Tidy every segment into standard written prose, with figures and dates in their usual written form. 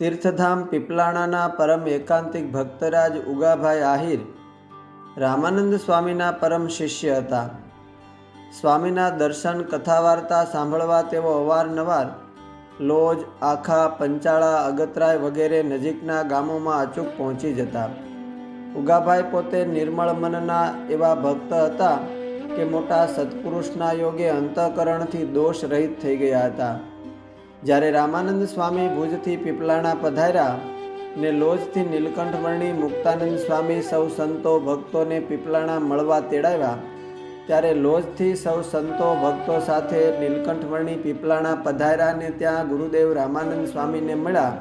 तीर्थधाम पीपलाणाना परम एकांतिक भक्तराज उगाभाई आहिर रामानंद स्वामीना परम शिष्य हता। स्वामीना दर्शन कथा वार्ता सांभळवा तेओ अवारनवार लोज, आखा, पंचाळा, अगतराय वगैरे नजीकना गामोमां अचूक पहोंची जता। उगाभाई पोते निर्मळ मनना एवा भक्त हता के मोटा सत्पुरुषना योगे अंतःकरणथी दोष रहित थई गया हता। જ્યારે રામાનંદ સ્વામી ભુજથી પીપલાણા પધાર્યા ને લોજથી નીલકંઠવર્ણી મુક્તાનંદ સ્વામી સૌ સંતો ભક્તોને પીપલાણા મળવા તેડાવ્યા, ત્યારે લોજથી સૌ સંતો ભક્તો સાથે નીલકંઠવર્ણી પીપલાણા પધાર્યા ને ત્યાં ગુરુદેવ રામાનંદ સ્વામીને મળ્યા।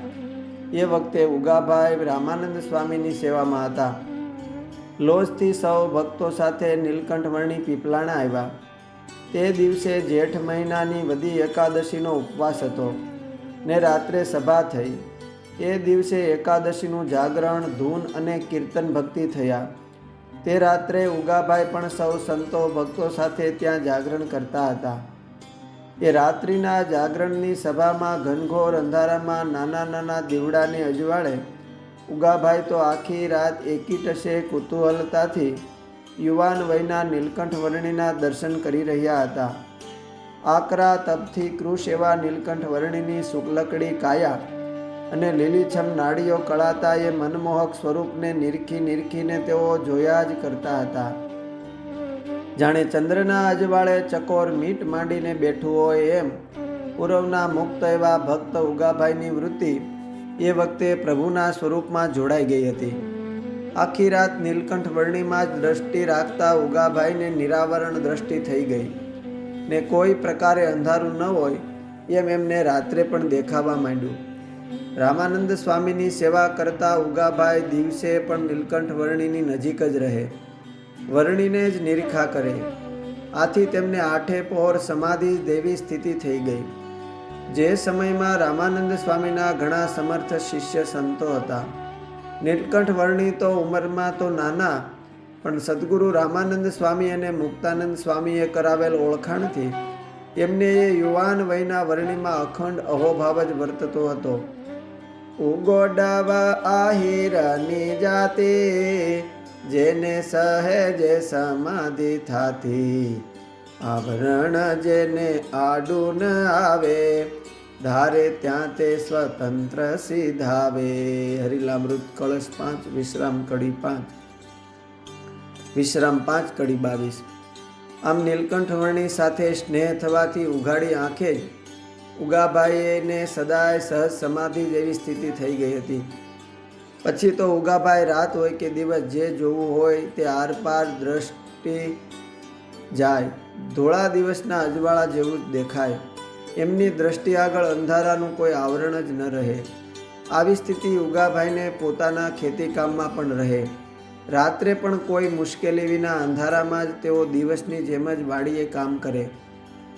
એ વખતે ઉગાભાઈ રામાનંદ સ્વામીની સેવામાં હતા। લોજથી સૌ ભક્તો સાથે નીલકંઠવર્ણી પીપલાણા આવ્યા। તે દિવસે જેઠ મહિનાની વદી એકાદશીનો ઉપવાસ હતો ને રાત્રે સભા થઈ। એ દિવસે એકાદશીનું જાગરણ, ધૂન અને કીર્તન ભક્તિ થયા। તે રાત્રે ઉગાભાઈ પણ સૌ સંતો ભક્તો સાથે ત્યાં જાગરણ કરતા હતા। એ રાત્રિના જાગરણની સભામાં ઘનઘોર અંધારામાં નાના નાના દીવડાને અજવાળે ઉગાભાઈ તો આખી રાત એકીટશે કુતૂહલતાથી યુવાન વયના નીલકંઠવર્ણીના દર્શન કરી રહ્યા હતા। આકરા તપથી કૃશ એવા નીલકંઠવર્ણીની શુક્લકડી કાયા અને લીલીછમ નાડીઓ કળાતા એ મનમોહક સ્વરૂપને નીરખીને તેઓ જોયા જ કરતા હતા। જાણે ચંદ્રના અજવાળે ચકોર મીટ માંડીને બેઠું હોય એમ પૂર્વના મુક્ત એવા ભક્ત ઉગાભાઈની વૃત્તિ એ વખતે પ્રભુના સ્વરૂપમાં જોડાઈ ગઈ હતી। આખી રાત નીલકંઠવર્ણીમાં જ દ્રષ્ટિ રાખતા ઉગાભાઈને નિરાવરણ દ્રષ્ટિ થઈ ગઈ ને કોઈ પ્રકારે અંધારું ન હોય એમ એમને રાત્રે પણ દેખાવા માંડ્યું। રામાનંદ સ્વામીની સેવા કરતા ઉગાભાઈ દિવસે પણ નીલકંઠવર્ણીની નજીક જ રહે, વર્ણીને જ નિરીખા કરે। આથી તેમને આઠે પહોર સમાધિ દેવી સ્થિતિ થઈ ગઈ। જે સમયમાં રામાનંદ સ્વામીના ઘણા સમર્થ શિષ્ય સંતો હતા। નીલકંઠવર્ણી તો ઉંમરમાં તો નાના, પણ સદગુરુ રામાનંદ સ્વામી અને મુક્તાનંદ સ્વામીએ કરાવેલ ઓળખાણથી એમને એ યુવાન વયના વર્ણીમાં અખંડ અહોભાવ જ વર્તતો હતો। ઉગોડાવા આહિરની જાતે જેને સહેજે સમાધિ થાતી, આવરણ જેને આડું ન આવે, ધારે ત્યાં તે સ્વતંત્ર સિધાવે। હરિલામૃત કળશ 5 વિશ્રામ કડી 5 વિશ્રામ 5 કડી 22। આમ નીલકંઠવર્ણી સાથે સ્નેહ થવાથી ઉઘાડી આંખે જ ઉગાભાઈને સદાય સહજ સમાધિ જેવી સ્થિતિ થઈ ગઈ હતી। પછી તો ઉગાભાઈ રાત હોય કે દિવસ જે જોવું હોય તે આરપાર દ્રષ્ટિ જાય, ધોળા દિવસના અજવાળા જેવું જ દેખાય। એમની દ્રષ્ટિ આગળ અંધારાનું કોઈ આવરણ જ ન રહે। આવી સ્થિતિ ઉગાભાઈને પોતાના ખેતીકામમાં પણ રહે। રાત્રે પણ કોઈ મુશ્કેલી વિના અંધારામાં જ તેઓ દિવસની જેમ જ વાડીએ કામ કરે।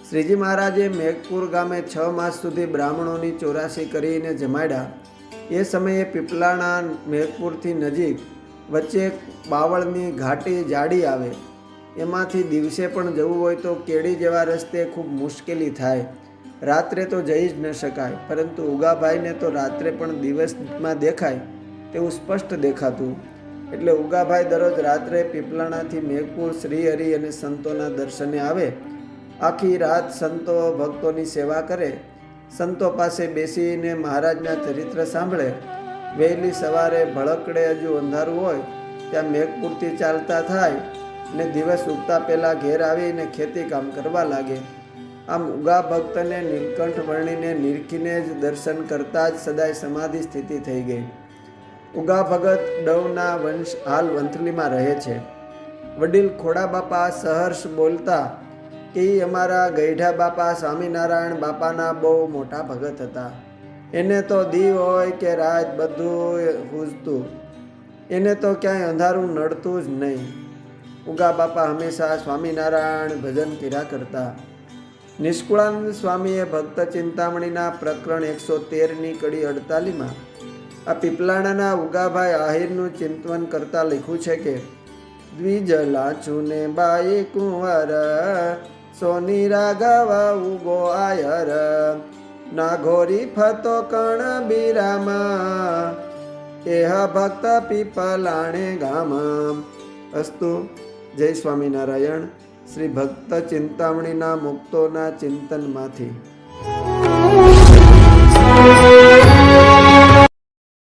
શ્રીજી મહારાજે મેઘપુર ગામે 6 માસ સુધી બ્રાહ્મણોની 84 કરીને જમાડ્યા। એ સમયે પીપલાણા મેઘપુરથી નજીક વચ્ચે બાવળની ઘાટી જાડી આવે, એમાંથી દિવસે પણ જવું હોય તો કેડી જેવા રસ્તે ખૂબ મુશ્કેલી થાય। રાત્રે તો જઈ જ ન શકાય, પરંતુ ઉગાભાઈને તો રાત્રે પણ દિવસમાં દેખાય તેવું સ્પષ્ટ દેખાતું। એટલે ઉગાભાઈ દરરોજ રાત્રે પીપલાણાથી મેઘપુર શ્રીહરિ અને સંતોના દર્શને આવે। આખી રાત સંતો ભક્તોની સેવા કરે, સંતો પાસે બેસીને મહારાજના ચરિત્ર સાંભળે। વહેલી સવારે ભળકડે હજુ અંધારું હોય ત્યાં મેઘપુરથી ચાલતા થાય ને દિવસ ઉગતા પહેલાં ઘેર આવીને ખેતી કામ કરવા લાગે। આમ ઉગા ભક્તને નીલકંઠવર્ણીને નિરખીને જ દર્શન કરતા જ સદાય સમાધિ સ્થિતિ થઈ ગઈ। ઉગા ભગત ડવના વંશ હાલ વંથલીમાં રહે છે। વડીલ ખોડા બાપા સહર્ષ બોલતા કે અમારા ગઈઢા બાપા સ્વામિનારાયણ બાપાના બહુ મોટા ભગત હતા। એને તો દી હોય કે રાત બધું પૂજતું, એને તો ક્યાંય અંધારું નડતું જ નહીં। ઉગા બાપા હંમેશા સ્વામિનારાયણ ભજન કર્યા કરતા। નિષ્કુળાનંદ સ્વામીએ ભક્ત ચિંતામણીના પ્રકરણ 113ની કડી 48માં આ પીપલાણાના ઉગાભાઈ આહિરનું ચિંતન કરતા લખ્યું છે કે દ્વિજ લાચુને બાઈ કુંવર સોની રાઘવ ઉગો આયર ના ઘોરી ફતો કણ બિરામા એહ ભક્ત પીપલાણે ગામા. અસ્તુ. જય સ્વામિનારાયણ. શ્રી ભક્ત ચિંતામણીના મુક્તોના ચિંતનમાંથી.